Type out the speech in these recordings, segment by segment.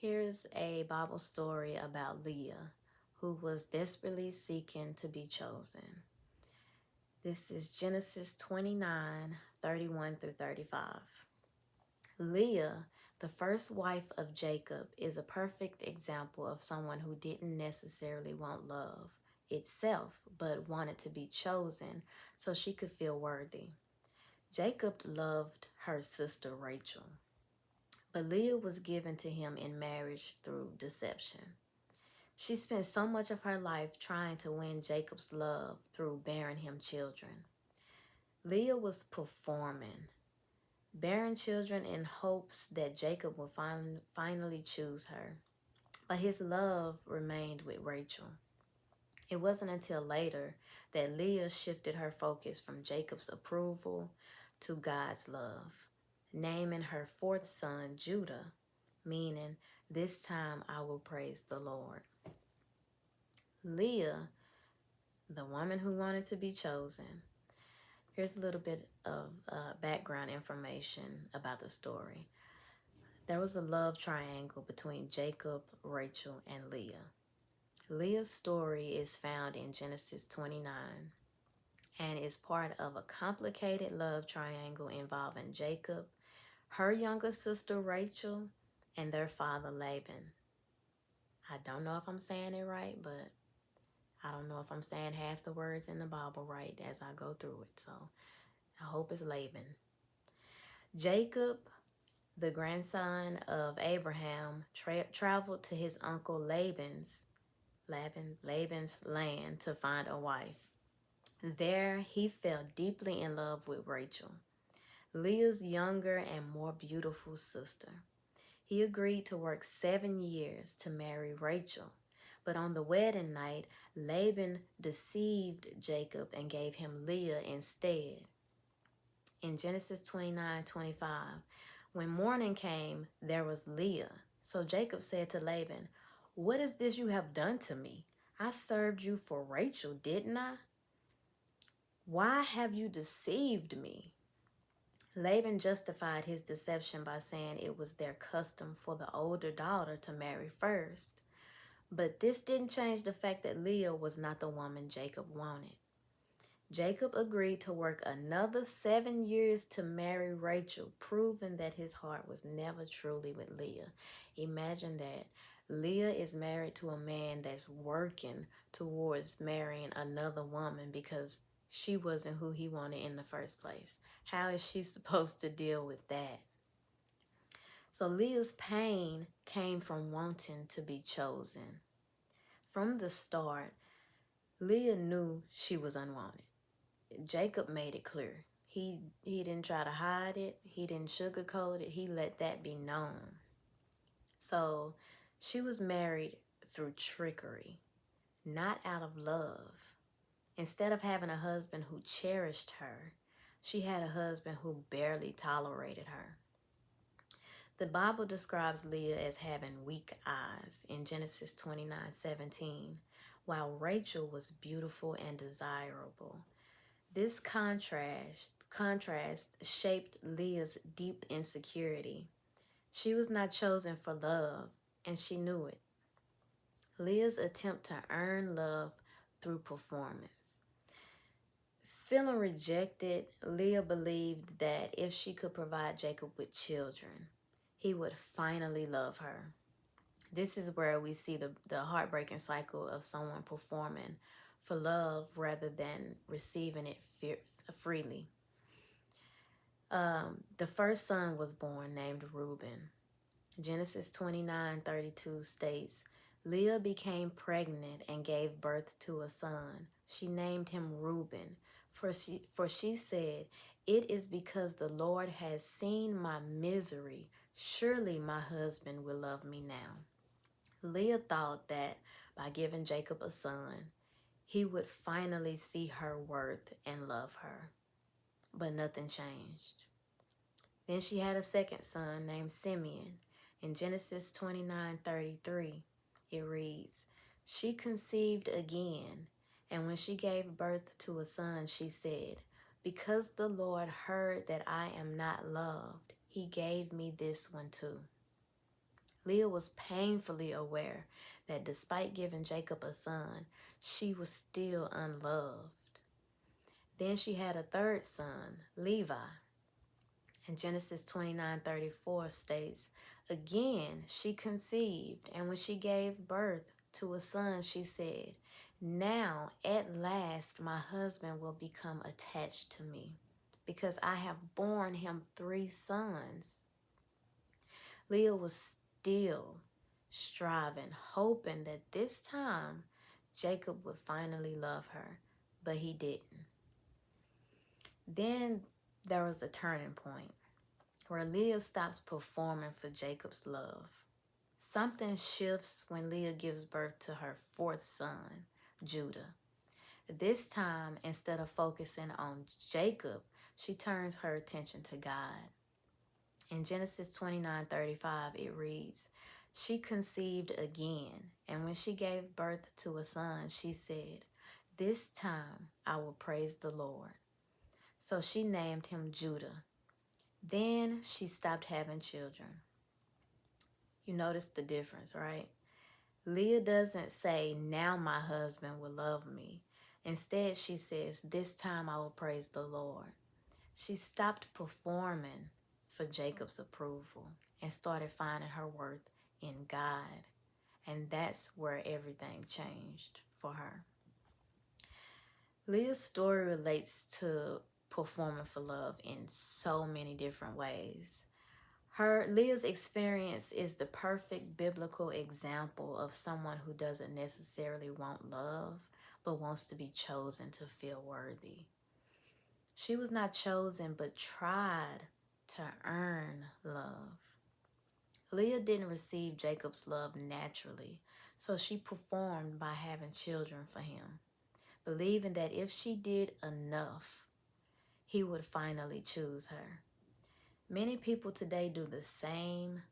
Here's a Bible story about Leah, who was desperately seeking to be chosen. This is Genesis 29:31 through 35. Leah, the first wife of Jacob, is a perfect example of someone who didn't necessarily want love itself, but wanted to be chosen so she could feel worthy. Jacob loved her sister Rachel, but Leah was given to him in marriage through deception. She spent so much of her life trying to win Jacob's love through bearing him children. Leah was performing, bearing children in hopes that Jacob would finally choose her. But his love remained with Rachel. It wasn't until later that Leah shifted her focus from Jacob's approval to God's love, naming her fourth son Judah, meaning, "This time I will praise the Lord." Leah, the woman who wanted to be chosen. Here's a little bit of background information about the story. There was a love triangle between Jacob, Rachel, and Leah. Leah's story is found in Genesis 29 and is part of a complicated love triangle involving Jacob, her younger sister Rachel, and their father Laban. I don't know if I'm saying it right, but I don't know if I'm saying half the words in the Bible right as I go through it, so I hope it's Laban. Jacob, the grandson of Abraham, traveled to his uncle Laban's land to find a wife. There, he fell deeply in love with Rachel, Leah's younger and more beautiful sister. He agreed to work 7 years to marry Rachel, but on the wedding night, Laban deceived Jacob and gave him Leah instead. In Genesis 29:25, when morning came, there was Leah. So Jacob said to Laban, "What is this you have done to me? I served you for Rachel, didn't I? Why have you deceived me?" Laban justified his deception by saying it was their custom for the older daughter to marry first. But this didn't change the fact that Leah was not the woman Jacob wanted. Jacob agreed to work another 7 years to marry Rachel, proving that his heart was never truly with Leah. Imagine that. Leah is married to a man that's working towards marrying another woman because she wasn't who he wanted in the first place. How is she supposed to deal with that? So Leah's pain came from wanting to be chosen. From the start, Leah knew she was unwanted. Jacob made it clear. He didn't try to hide it. He didn't sugarcoat it. He let that be known. So she was married through trickery, not out of love. Instead of having a husband who cherished her, she had a husband who barely tolerated her. The Bible describes Leah as having weak eyes in Genesis 29:17, while Rachel was beautiful and desirable. This contrast shaped Leah's deep insecurity. She was not chosen for love, and she knew it. Leah's attempt to earn love through performance. Feeling rejected, Leah believed that if she could provide Jacob with children, he would finally love her. This is where we see the heartbreaking cycle of someone performing for love rather than receiving it freely. The first son was born named Reuben. Genesis 29:32 states, Leah became pregnant and gave birth to a son. She named him Reuben, for she said, "It is because the Lord has seen my misery. Surely my husband will love me now." Leah thought that by giving Jacob a son, he would finally see her worth and love her. But nothing changed. Then she had a second son named Simeon. In Genesis 29:33, it reads, "She conceived again, and when she gave birth to a son, she said, 'Because the Lord heard that I am not loved, he gave me this one too.'" Leah was painfully aware that despite giving Jacob a son, she was still unloved. Then she had a third son, Levi. And Genesis 29:34 states, "Again she conceived, and when she gave birth to a son, she said, 'Now at last my husband will become attached to me, because I have borne him 3 sons.'" Leah was still striving, hoping that this time Jacob would finally love her, but he didn't. Then there was a turning point where Leah stops performing for Jacob's love. Something shifts when Leah gives birth to her fourth son, Judah. This time, instead of focusing on Jacob, she turns her attention to God. In Genesis 29:35, it reads, "She conceived again, and when she gave birth to a son, she said, 'This time I will praise the Lord.' So she named him Judah. Then she stopped having children." You notice the difference, right? Leah doesn't say, "Now my husband will love me." Instead, she says, "This time I will praise the Lord." She stopped performing for Jacob's approval and started finding her worth in God. And that's where everything changed for her. Leah's story relates to performing for love in so many different ways. Leah's experience is the perfect biblical example of someone who doesn't necessarily want love, but wants to be chosen to feel worthy. She was not chosen, but tried to earn love. Leah didn't receive Jacob's love naturally, so she performed by having children for him, believing that if she did enough, he would finally choose her. Many people today do the same,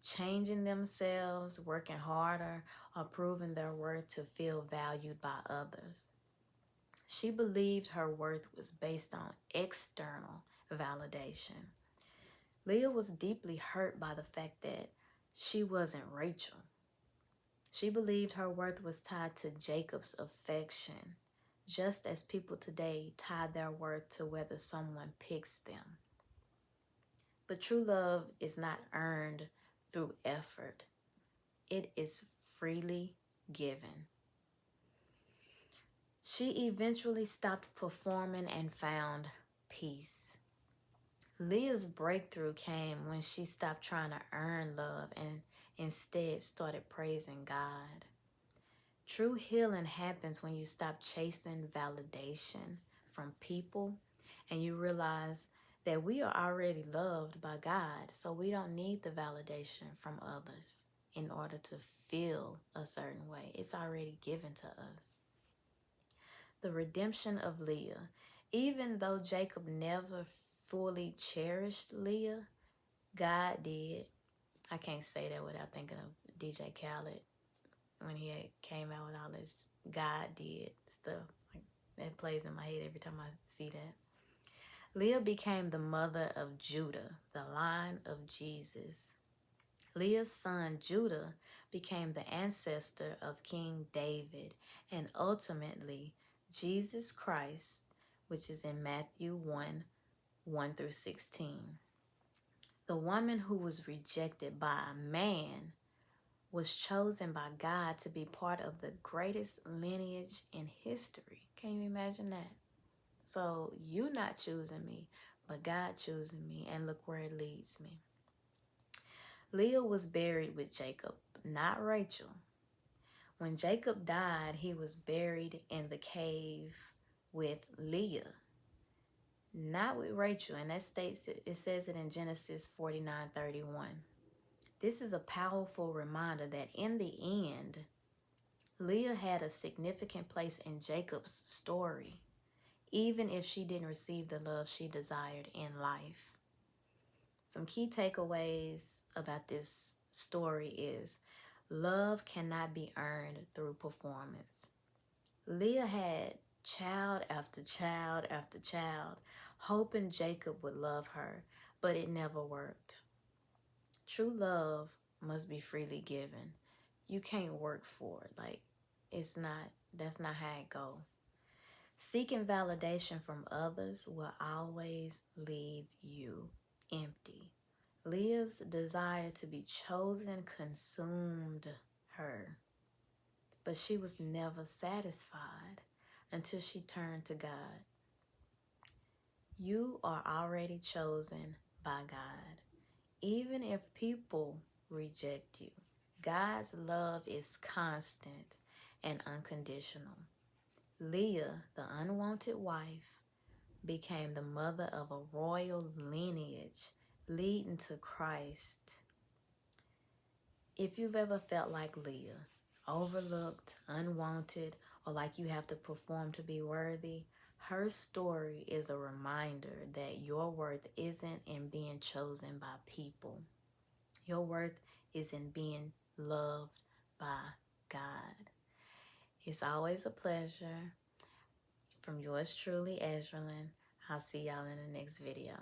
changing themselves, working harder, or proving their worth to feel valued by others. She believed her worth was based on external validation. Leah was deeply hurt by the fact that she wasn't Rachel. She believed her worth was tied to Jacob's affection, just as people today tie their worth to whether someone picks them. But true love is not earned through effort. It is freely given. She eventually stopped performing and found peace. Leah's breakthrough came when she stopped trying to earn love and instead started praising God. True healing happens when you stop chasing validation from people and you realize that we are already loved by God, so we don't need the validation from others in order to feel a certain way. It's already given to us. The redemption of Leah. Even though Jacob never fully cherished Leah, God did. I can't say that without thinking of DJ Khaled when he came out with all this "God did" stuff. Like, that plays in my head every time I see that. Leah became the mother of Judah, the line of Jesus. Leah's son Judah became the ancestor of King David and ultimately Jesus Christ, which is in Matthew 1:1-16. The woman who was rejected by a man was chosen by God to be part of the greatest lineage in history. Can you imagine that? So you not choosing me, but God choosing me, and look where it leads me. Leah was buried with Jacob, not Rachel. When Jacob died, he was buried in the cave with Leah, not with Rachel. And that states it says it in Genesis 49:31. This is a powerful reminder that in the end, Leah had a significant place in Jacob's story, even if she didn't receive the love she desired in life. Some key takeaways about this story is love cannot be earned through performance. Leah had child after child after child, hoping Jacob would love her, but it never worked. True love must be freely given. You can't work for it. Like, that's not how it go. Seeking validation from others will always leave you empty. Leah's desire to be chosen consumed her, but she was never satisfied until she turned to God. You are already chosen by God. Even if people reject you, God's love is constant and unconditional. Leah, the unwanted wife, became the mother of a royal lineage leading to Christ. If you've ever felt like Leah, overlooked, unwanted, or like you have to perform to be worthy, her story is a reminder that your worth isn't in being chosen by people. Your worth is in being loved by God. It's always a pleasure. From yours truly, Ezralyn. I'll see y'all in the next video.